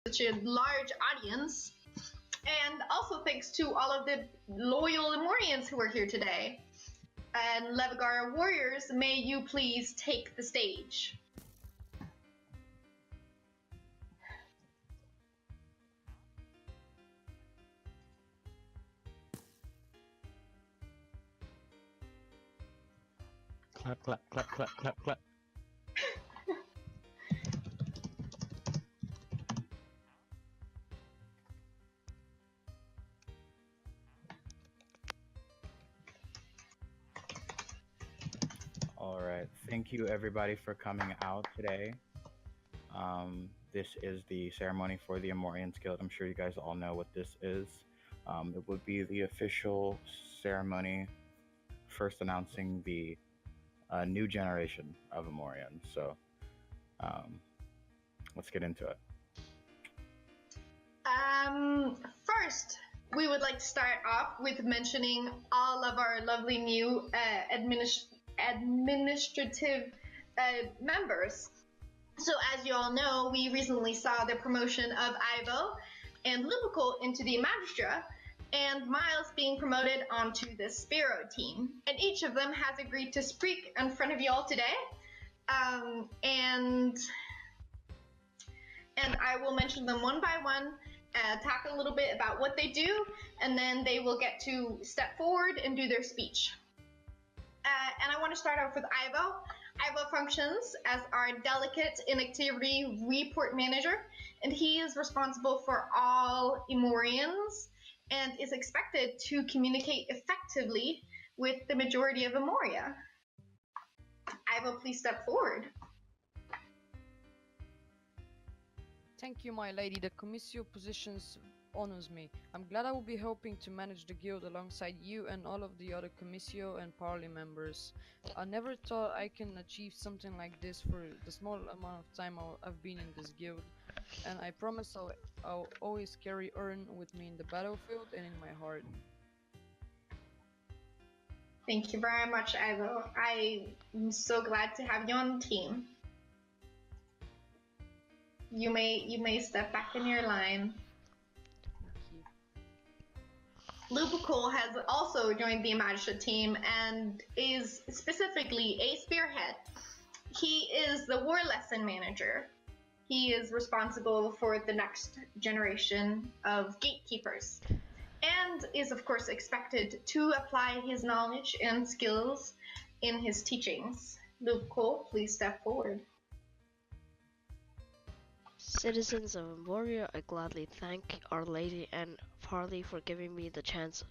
such a large audience. And also thanks to all of the loyal Emorians who are here today. And Levigar warriors, may you please take the stage. Clap, clap, clap, clap, clap, clap. All right. Thank you, everybody, for coming out today. This is the ceremony for the Emorians Guild. I'm sure you guys all know what this is. It would be the official ceremony first announcing the new generation of Emorians. So let's get into it. First, we would like to start off with mentioning all of our lovely new administrative members. So as you all know, we recently saw the promotion of Ivo and Libical into the Magistra, and Miles being promoted onto the Spiro team. And each of them has agreed to speak in front of you all today. And I will mention them one by one, talk a little bit about what they do, and then they will get to step forward and do their speech. And I want to start off with Ivo. Ivo functions as our delegate inactivity report manager, and he is responsible for all Emorians and is expected to communicate effectively with the majority of Emoria. Ivo, please step forward. Thank you, my lady. The Commissio positions honors me. I'm glad I will be helping to manage the guild alongside you and all of the other Commissio and Parley members. I never thought I can achieve something like this for the small amount of time I've been in this guild, and I promise I'll always carry Ern with me in the battlefield and in my heart. Thank you very much, Ivo. I'm so glad to have you on the team. You may step back in your line. Lupical has also joined the Magistrate team and is specifically a spearhead. He is the war lesson manager. He is responsible for the next generation of gatekeepers and is of course expected to apply his knowledge and skills in his teachings. Lupical, please step forward. Citizens of Emoria, I gladly thank Our Lady and Parley for giving me the chance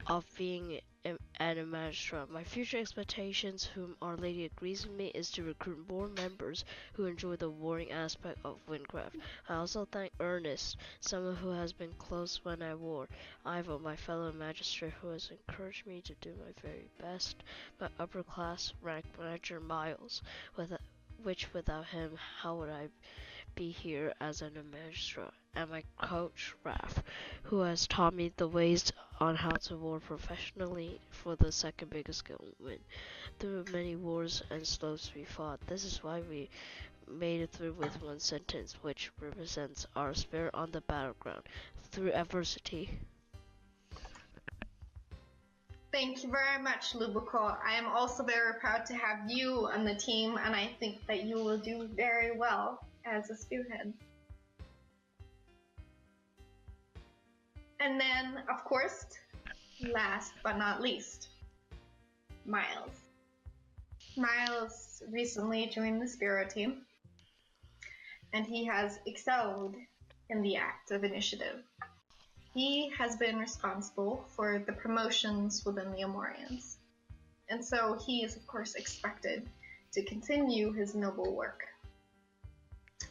of being an Magistra. My future expectations, whom Our Lady agrees with me, is to recruit more members who enjoy the warring aspect of Windcraft. I also thank Ernest, someone who has been close when I war, Ivo, my fellow Magistrate, who has encouraged me to do my very best, my upper class rank manager Miles, which without him, how would I be here as an Magistra, and my coach Raph, who has taught me the ways on how to war professionally for the second biggest guild win. Through many wars and slopes we fought, this is why we made it through with one sentence, which represents our spirit on the battleground, through adversity. Thank you very much, Lubico. I am also very proud to have you on the team, and I think that you will do very well as a spearhead. And then, of course, last but not least, Miles. Miles recently joined the Spiro team, and he has excelled in the act of initiative. He has been responsible for the promotions within the Emorians, and so he is of course expected to continue his noble work.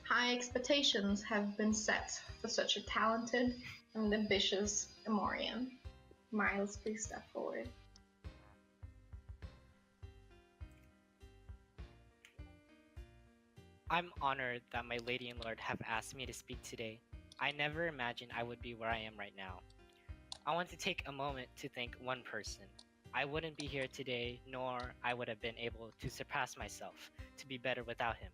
High expectations have been set for such a talented and ambitious Emorian. Miles, please step forward. I'm honored that my lady and lord have asked me to speak today. I never imagined I would be where I am right now. I want to take a moment to thank one person. I wouldn't be here today, nor I would have been able to surpass myself to be better without him.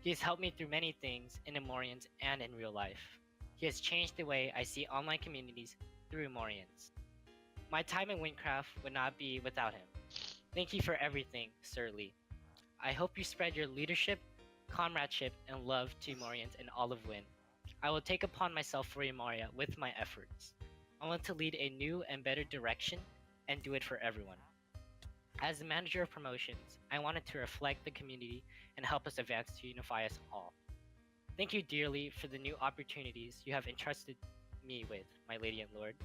He has helped me through many things in Emorians and in real life. He has changed the way I see online communities through Emorians. My time in Windcraft would not be without him. Thank you for everything, Sir Lee. I hope you spread your leadership, comradeship, and love to Emorians and all of Wynn. I will take upon myself for Emoria with my efforts. I want to lead a new and better direction and do it for everyone. As the manager of promotions, I wanted to reflect the community and help us advance to unify us all. Thank you dearly for the new opportunities you have entrusted me with, my lady and lord.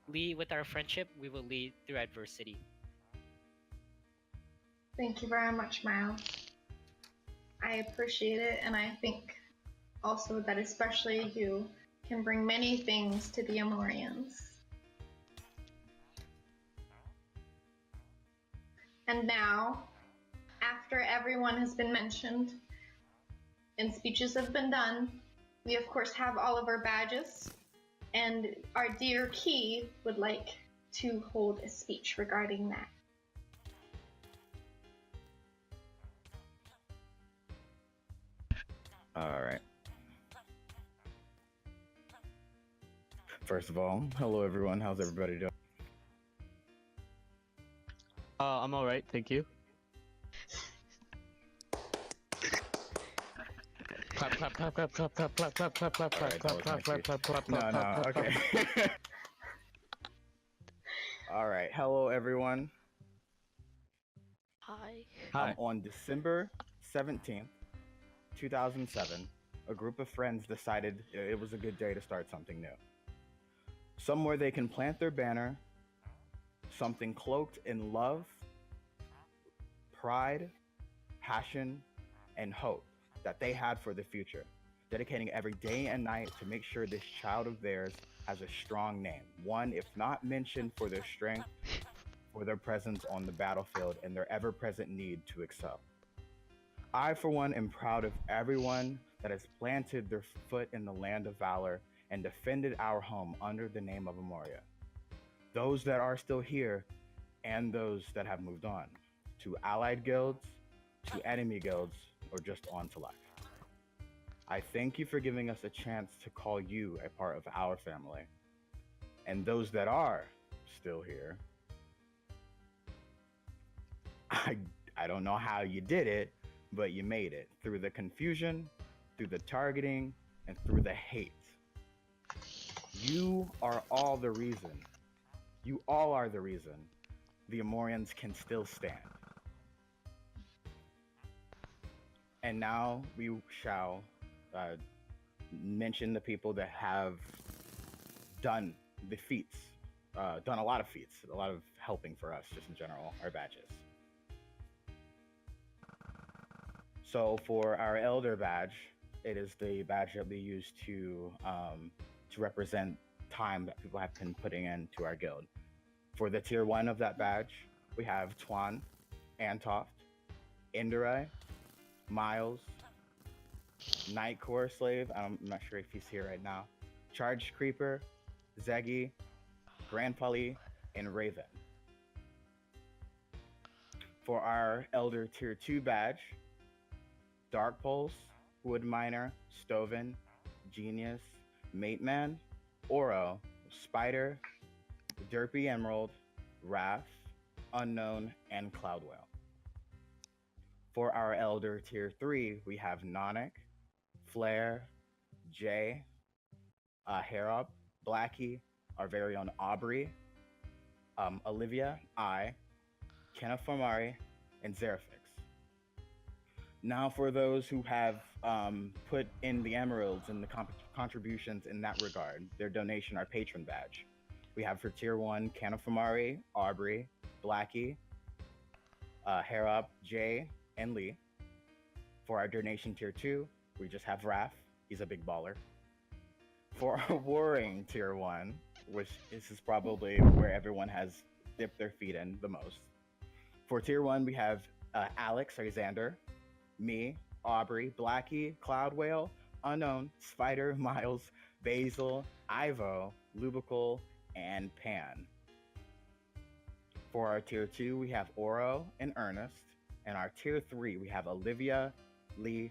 Lee, with our friendship, we will lead through adversity. Thank you very much, Miles. I appreciate it, and I think also that especially you can bring many things to the Emorians. And now, after everyone has been mentioned and speeches have been done, we of course have all of our badges, and our dear Key would like to hold a speech regarding that. All right. First of all, hello everyone. How's everybody doing? I'm alright, thank you. Clap, clap, clap, clap, clap, clap, clap, clap, clap, clap, clap, Alright, clap, that was my clap, clap, speech. clap, No, clap, no, clap, clap, okay. All right, hello everyone. Hi. Hi. On December 17th, 2007, a group of friends decided it was a good day to start something new. Somewhere they can plant their banner, something cloaked in love, pride, passion, and hope that they had for the future, dedicating every day and night to make sure this child of theirs has a strong name, one if not mentioned for their strength, for their presence on the battlefield, and their ever-present need to excel. I, for one, am proud of everyone that has planted their foot in the land of valor and defended our home under the name of Emoria. Those that are still here and those that have moved on, to allied guilds, to enemy guilds, or just on to life. I thank you for giving us a chance to call you a part of our family. And those that are still here, I don't know how you did it, but you made it through the confusion, through the targeting, and through the hate. You are all the reason. You all are the reason the Emorians can still stand. And now we shall mention the people that have done the feats, done a lot of feats, a lot of helping for us just in general, our badges. So for our Elder badge, it is the badge that we use to represent time that people have been putting into our guild. For the tier 1 of that badge, we have Tuan, Antoft, Enderai, Miles, Night Core Slave, I'm not sure if he's here right now, Charged Creeper, Zegi, Grandpali, and Raven. For our Elder tier 2 badge, Dark Pulse, Wood Miner, Stoven, Genius, Mateman, Oro, Spider, Derpy Emerald, Wrath, Unknown, and Cloudwell. For our Elder tier 3, we have Nonic, Flare, Jay, Harop, Blackie, our very own Aubrey, Olivia, Kenna Formari, and Zerafix. Now for those who have put in the emeralds and the contributions in that regard, their donation, our patron badge. We have for tier 1, Kenna Formari, Aubrey, Blackie, Harop, Jay, and Lee. For our donation tier 2, we just have Raph. He's a big baller. For our warring tier 1, which this is probably where everyone has dipped their feet in the most. For tier 1, we have Alex, Alexander, me, Aubrey, Blackie, Cloudwhale, Unknown, Spider, Miles, Basil, Ivo, Lubical, and Pan. For our tier 2, we have Oro and Ernest. And our tier 3, we have Olivia, Lee,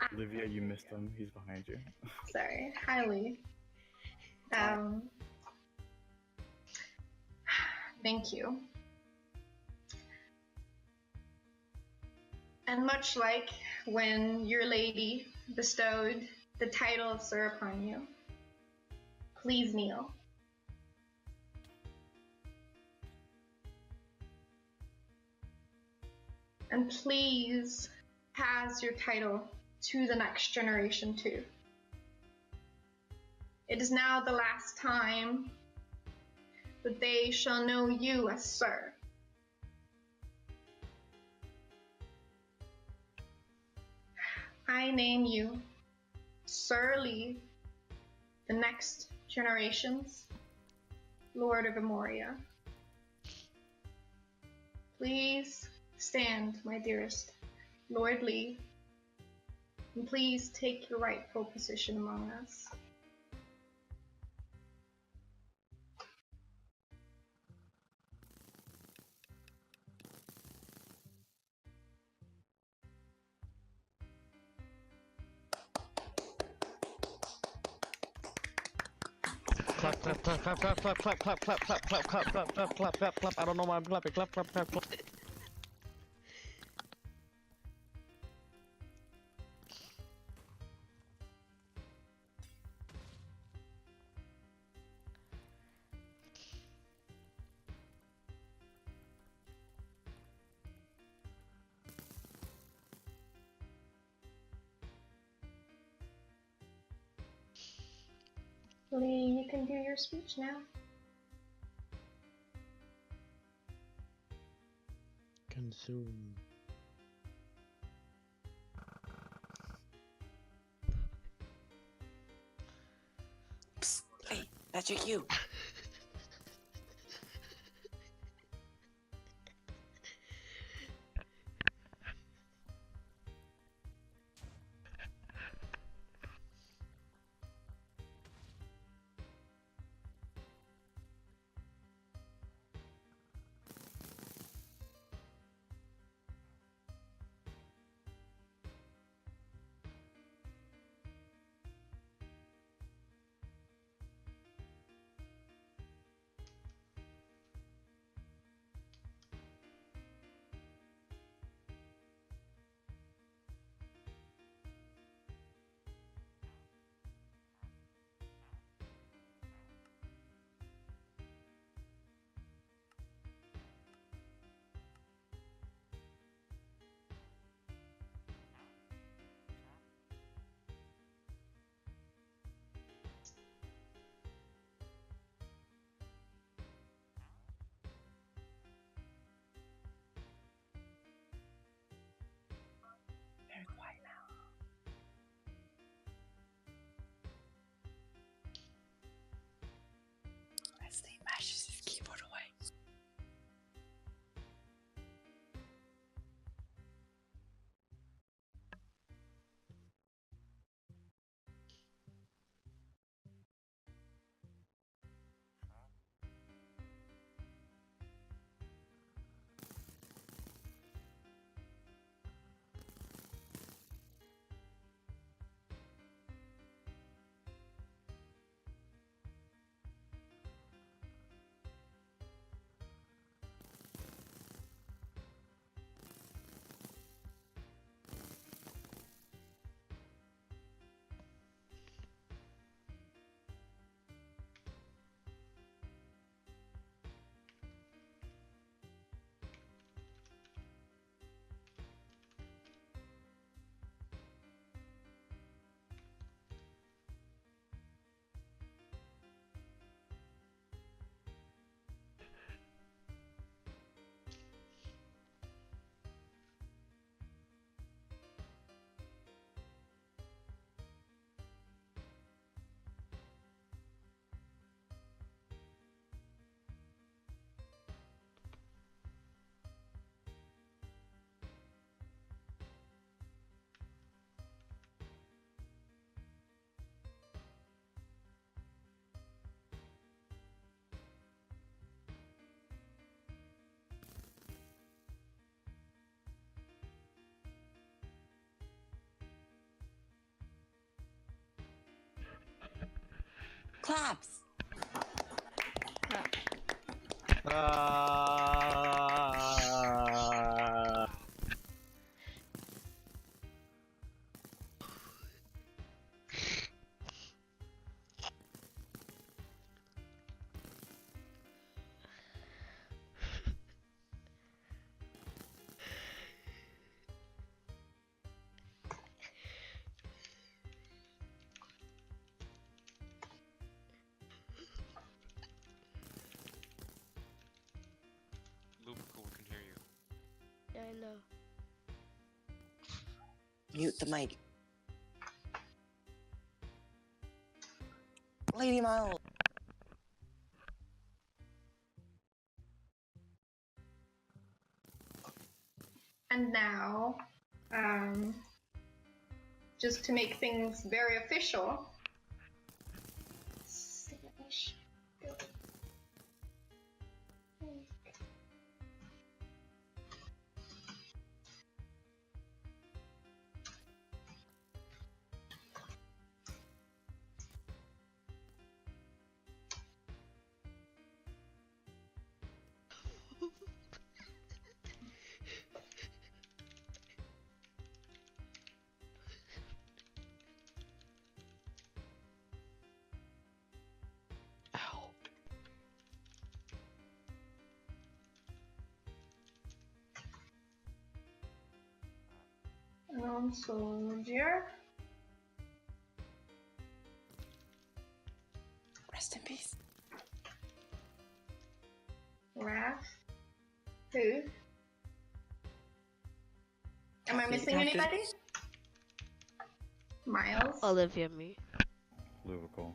Olivia, you missed him. He's behind you. Sorry, highly. Thank you. And much like when your lady bestowed the title of Sir upon you, please kneel. And please pass your title to the next generation too. It is now the last time that they shall know you as Sir. I name you Sir Lee, the next generation's Lord of Emoria. Please stand, my dearest Lord Lee, and please take your rightful position among us. Clap, clap, clap, clap, clap, clap, clap, clap, clap, clap, clap, clap, clap, clap, clap, clap, clap. I don't know why I'm clapping. Clap, clap, clap, clap. Lee, you can do your speech now. Consume. Psst, hey, Magic you. Claps. Lubical can hear you. Yeah, I know. Mute the mic. Lady Miles. And now, just to make things very official. Soldier. Rest in peace. Wrath. Who? Am I missing Captain. anybody? Miles. Olivia, me. Lubical.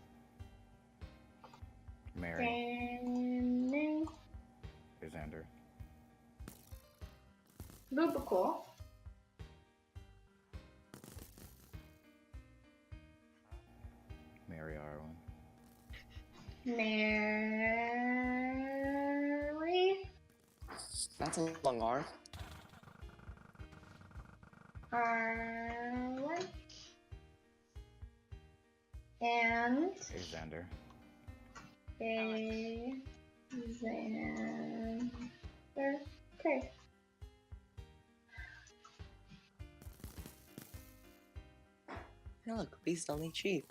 Mary. Danny. Xander. Lubical. Mary Arwen. Mary. That's a long R. Arwen. And Xander. Xander. Okay. Hey, look, Beast only chief.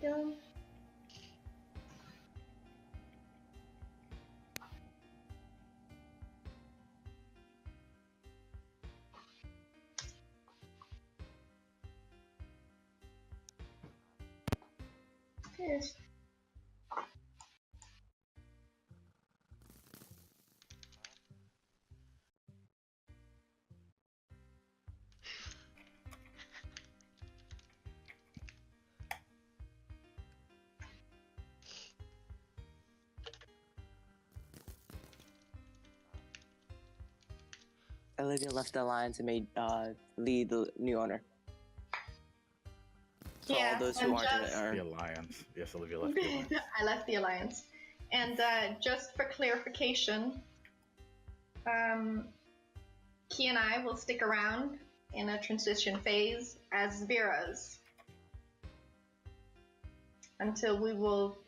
Go. Yes. Olivia left the alliance and made Lee the new owner. For all those who and aren't in it, just- are- The Alliance. Yes, Olivia left the Alliance. I left the alliance. And just for clarification, Key and I will stick around in a transition phase as Vera's until we will.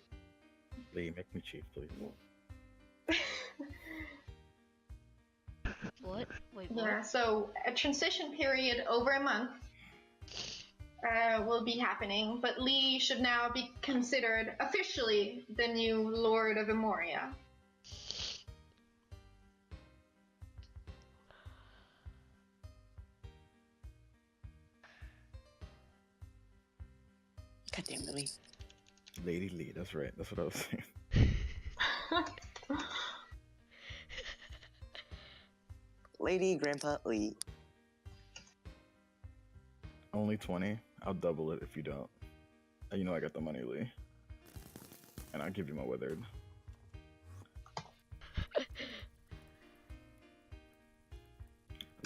Lee, make me chief, please. What? Wait, what? Yeah, so a transition period over a month will be happening, but Lee should now be considered officially the new Lord of Emoria. God damn it, Lee. Lady Lee, that's right. That's what I was saying. Lady Grandpa Lee. Only 20? I'll double it if you don't. You know I got the money, Lee. And I'll give you my withered.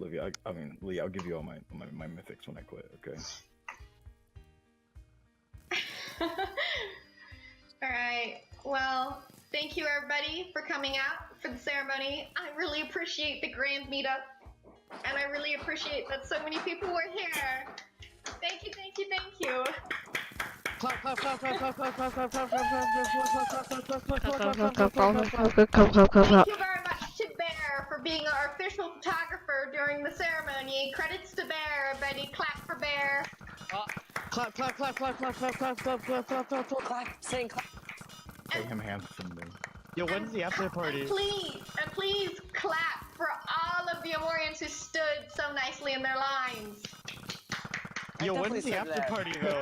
Olivia, I mean, Lee, I'll give you all my mythics when I quit, okay? Alright, well, thank you everybody for coming out for the ceremony. I really appreciate the grand meetup And I really appreciate that so many people were here. Thank you, thank you, thank you. Clap, clap, clap, clap, clap, clap, clap, clap, clap, clap, clap, Thank you very much to Bear for being our official photographer during the ceremony. Credits to Bear, everybody. Clap for Bear. clap, clap, clap, clap, clap, clap, clap, clap, clap, clap, clap, clap. Clap, sing, clap. Pay him handsomely. Yo, when's the after party? And please clap for all of the Emorians who stood so nicely in their lines. Yo, definitely when's the said after that. party though?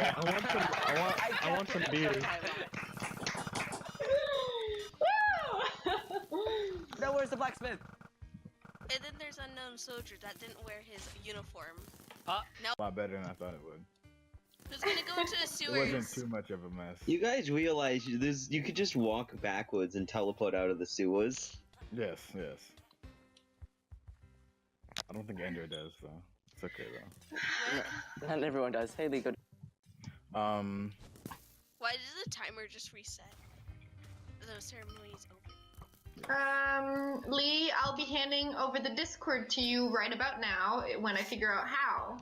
I want some beer. No, where's the blacksmith? And then there's unknown soldier that didn't wear his uniform. A lot better than I thought it would. Who's gonna go into the It sewers? wasn't too much of a mess. You guys realize you could just walk backwards and teleport out of the sewers? Yes, yes. I don't think Ender does though. It's okay though. Not everyone does. Hey, Lee, go. Why did the timer just reset? The ceremony is over. Lee, I'll be handing over the Discord to you right about now when I figure out how.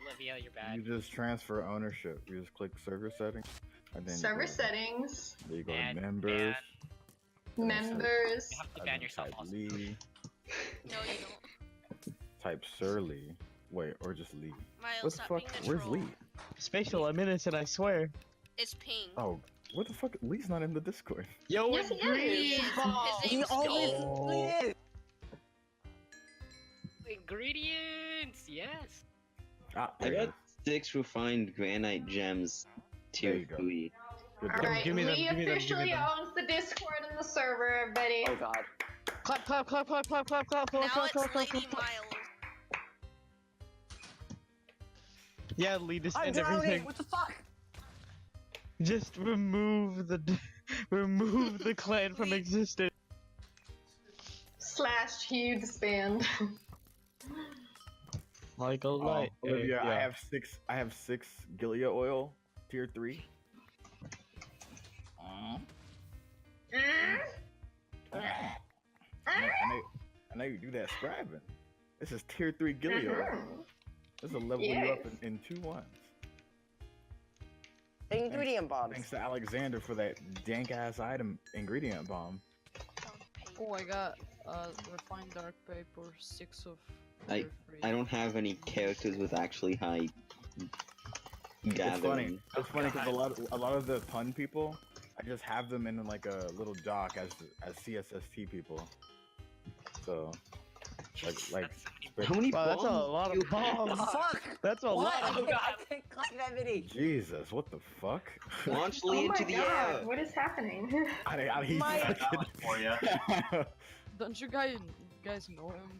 Olivia, you're bad. You just transfer ownership. You just click server settings. And then Server you go, settings, There you go, And members. members. You have to and ban then yourself type also. Lee. No, you don't. Type Sir Lee. Wait, or just Lee. Miles, What the stop fuck? being a Where's troll. Lee? Spatial, I'm innocent, I swear. It's ping. Oh, what the fuck? Lee's not in the Discord. Yo, Yes, he ingredients is. bomb! His He name's always Steve. is. Ingredients, yes. Ah, I there it got 6 refined granite gems. There Tier you go. 3. Good All job. right, give me them, Lee give me them, give me officially them. owns the Discord and the server, everybody. Oh god. Clap, clap, clap, clap, clap, clap, clap, Now clap, clap, it's clap, clap, Lady clap. Miles. Yeah, Lee, just I'm end drowning. everything. What the fuck? Just remove the remove the clan from existence. / you disband. Like a light. Olivia, yeah. I have 6 Gilead oil, tier 3. I know you do that scribing. This is tier 3 Gilead oil. This will level you up in 2 ones. Ingredient bombs. Thanks to Alexander for that dank ass item ingredient bomb. Oh, I got refined dark paper, 6 of. I tier three. don't have any characters with actually high gathering. It's funny because a lot of the pun people, I just have them in like a little dock as CSST people. So like How many Wow, that's a bombs lot do you of bombs. have? Fuck! That's a What? lot of I can't click that mini. Jesus, what the fuck? Launch Oh Lee my into the god, air. what is happening? He's My- fucking... for you. Don't you guys know him?